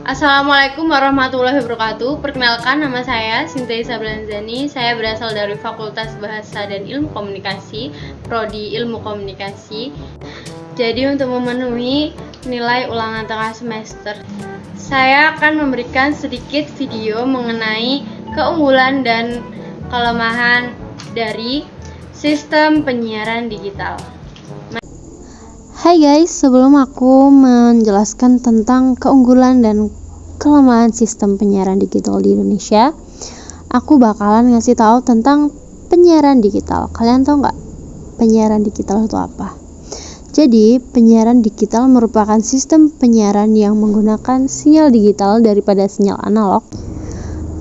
Assalamualaikum warahmatullahi wabarakatuh. Perkenalkan, nama saya Sinta Isa Belanzani. Saya berasal dari Fakultas Bahasa dan Ilmu Komunikasi, Prodi Ilmu Komunikasi. Jadi untuk memenuhi nilai ulangan tengah semester, saya akan memberikan sedikit video mengenai keunggulan dan kelemahan dari sistem penyiaran digital. Hai guys, sebelum aku menjelaskan tentang keunggulan dan kelemahan sistem penyiaran digital di Indonesia, aku bakalan ngasih tahu tentang penyiaran digital. Kalian tahu nggak penyiaran digital itu apa? Jadi, penyiaran digital merupakan sistem penyiaran yang menggunakan sinyal digital daripada sinyal analog.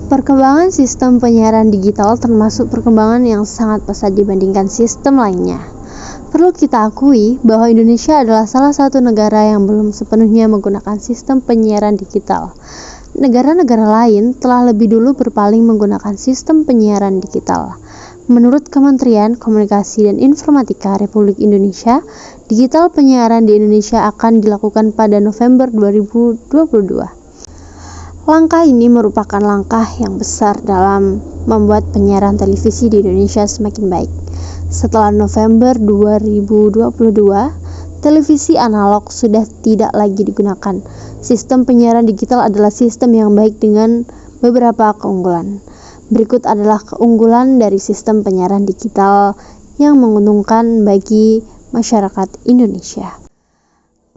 Perkembangan sistem penyiaran digital termasuk perkembangan yang sangat pesat dibandingkan sistem lainnya. Perlu kita akui bahwa Indonesia adalah salah satu negara yang belum sepenuhnya menggunakan sistem penyiaran digital. Negara-negara lain telah lebih dulu berpaling menggunakan sistem penyiaran digital. Menurut Kementerian Komunikasi dan Informatika Republik Indonesia, digital penyiaran di Indonesia akan dilakukan pada November 2022. Langkah ini merupakan langkah yang besar dalam membuat penyiaran televisi di Indonesia semakin baik. Setelah November 2022, televisi analog sudah tidak lagi digunakan. Sistem penyiaran digital adalah sistem yang baik dengan beberapa keunggulan. Berikut adalah keunggulan dari sistem penyiaran digital yang menguntungkan bagi masyarakat Indonesia.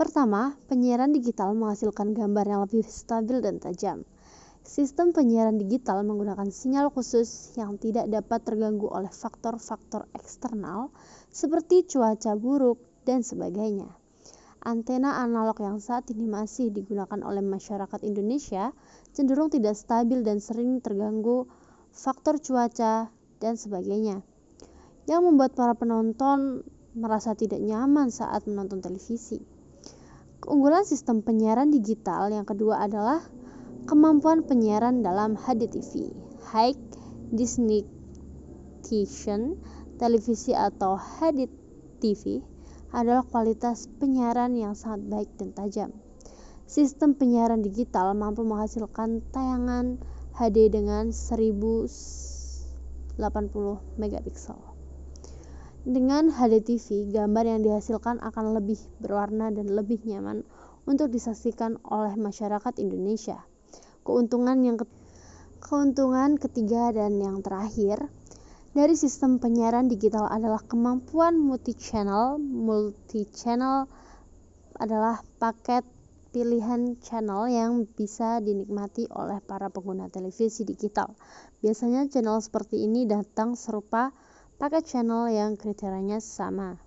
Pertama, penyiaran digital menghasilkan gambar yang lebih stabil dan tajam. Sistem penyiaran digital menggunakan sinyal khusus yang tidak dapat terganggu oleh faktor-faktor eksternal seperti cuaca buruk dan sebagainya. Antena analog yang saat ini masih digunakan oleh masyarakat Indonesia cenderung tidak stabil dan sering terganggu faktor cuaca dan sebagainya, yang membuat para penonton merasa tidak nyaman saat menonton televisi. Keunggulan sistem penyiaran digital yang kedua adalah kemampuan penyiaran dalam HDTV, High Definition Televisi atau HDTV adalah kualitas penyiaran yang sangat baik dan tajam. Sistem penyiaran digital mampu menghasilkan tayangan HD dengan 1080 megapiksel. Dengan HDTV, gambar yang dihasilkan akan lebih berwarna dan lebih nyaman untuk disaksikan oleh masyarakat Indonesia. Keuntungan ketiga dan yang terakhir dari sistem penyiaran digital adalah kemampuan multi-channel. Multi-channel adalah paket pilihan channel yang bisa dinikmati oleh para pengguna televisi digital. Biasanya channel seperti ini datang serupa paket channel yang kriterianya sama.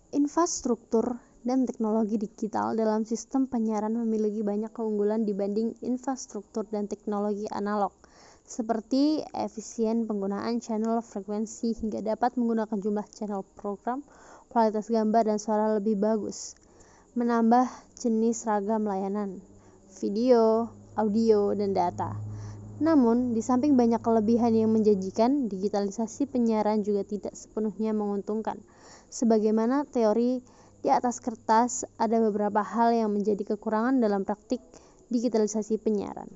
Infrastruktur dan teknologi digital dalam sistem penyiaran memiliki banyak keunggulan dibanding infrastruktur dan teknologi analog, seperti efisien penggunaan channel, frekuensi, hingga dapat menggunakan jumlah channel program, kualitas gambar dan suara lebih bagus, menambah jenis ragam layanan, video, audio, dan data. Namun, di samping banyak kelebihan yang menjanjikan, digitalisasi penyiaran juga tidak sepenuhnya menguntungkan. Sebagaimana teori di atas kertas, ada beberapa hal yang menjadi kekurangan dalam praktik digitalisasi penyiaran.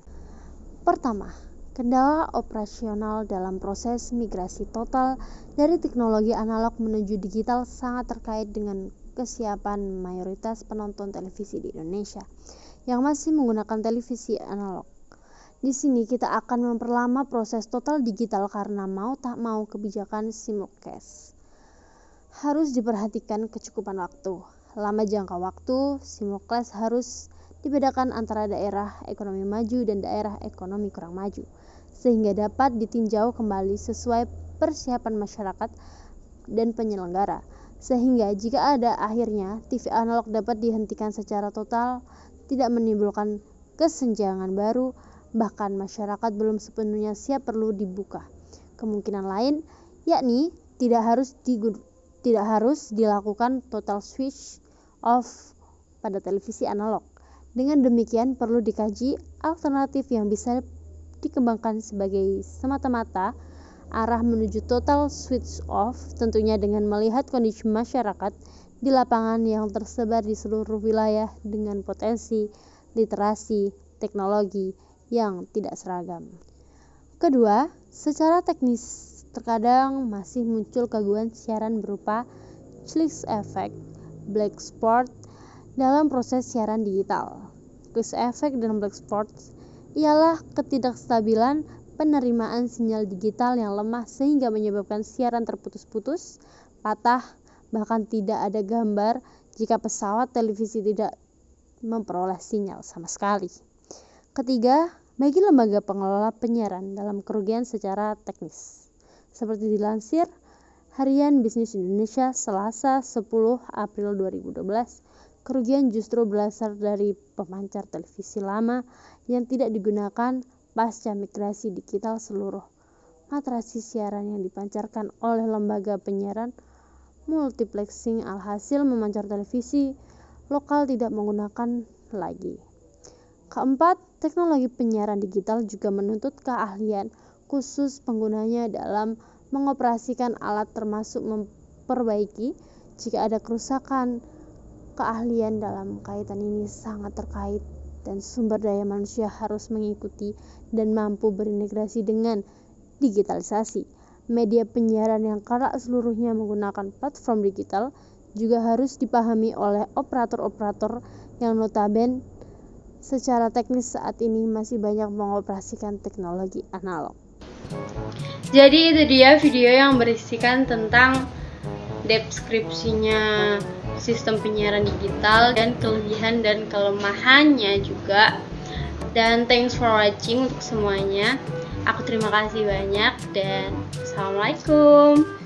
Pertama, kendala operasional dalam proses migrasi total dari teknologi analog menuju digital sangat terkait dengan kesiapan mayoritas penonton televisi di Indonesia yang masih menggunakan televisi analog. Di sini kita akan memperlama proses total digital karena mau tak mau kebijakan simulcast harus diperhatikan kecukupan waktu. Lama jangka waktu, simulcast harus dibedakan antara daerah ekonomi maju dan daerah ekonomi kurang maju, sehingga dapat ditinjau kembali sesuai persiapan masyarakat dan penyelenggara. Sehingga jika ada akhirnya TV analog dapat dihentikan secara total, tidak menimbulkan kesenjangan baru, bahkan masyarakat belum sepenuhnya siap perlu dibuka. Kemungkinan lain, yakni tidak harus dilakukan total switch off pada televisi analog. Dengan demikian perlu dikaji alternatif yang bisa dikembangkan sebagai semata-mata arah menuju total switch off, tentunya dengan melihat kondisi masyarakat di lapangan yang tersebar di seluruh wilayah dengan potensi literasi teknologi yang tidak seragam. Kedua, secara teknis terkadang masih muncul gangguan siaran berupa Click effect, black spot dalam proses siaran digital. Click effect dan black spot ialah ketidakstabilan penerimaan sinyal digital yang lemah sehingga menyebabkan siaran terputus-putus, patah, bahkan tidak ada gambar jika pesawat televisi tidak memperoleh sinyal sama sekali. Ketiga, bagi lembaga pengelola penyiaran dalam kerugian secara teknis. Seperti dilansir Harian Bisnis Indonesia Selasa 10 April 2012, kerugian justru berasal dari pemancar televisi lama yang tidak digunakan pasca migrasi digital seluruh matriasi siaran yang dipancarkan oleh lembaga penyiaran multiplexing, alhasil memancar televisi lokal tidak menggunakan lagi. Keempat, teknologi penyiaran digital juga menuntut keahlian khusus penggunanya dalam mengoperasikan alat termasuk memperbaiki jika ada kerusakan. Keahlian dalam kaitan ini sangat terkait dan sumber daya manusia harus mengikuti dan mampu berintegrasi dengan digitalisasi. Media penyiaran yang kerap seluruhnya menggunakan platform digital juga harus dipahami oleh operator-operator yang notabene secara teknis saat ini masih banyak mengoperasikan teknologi analog. Jadi itu dia video yang berisikan tentang deskripsinya sistem penyiaran digital dan kelebihan dan kelemahannya juga. Dan thanks for watching untuk semuanya. Aku terima kasih banyak dan assalamualaikum.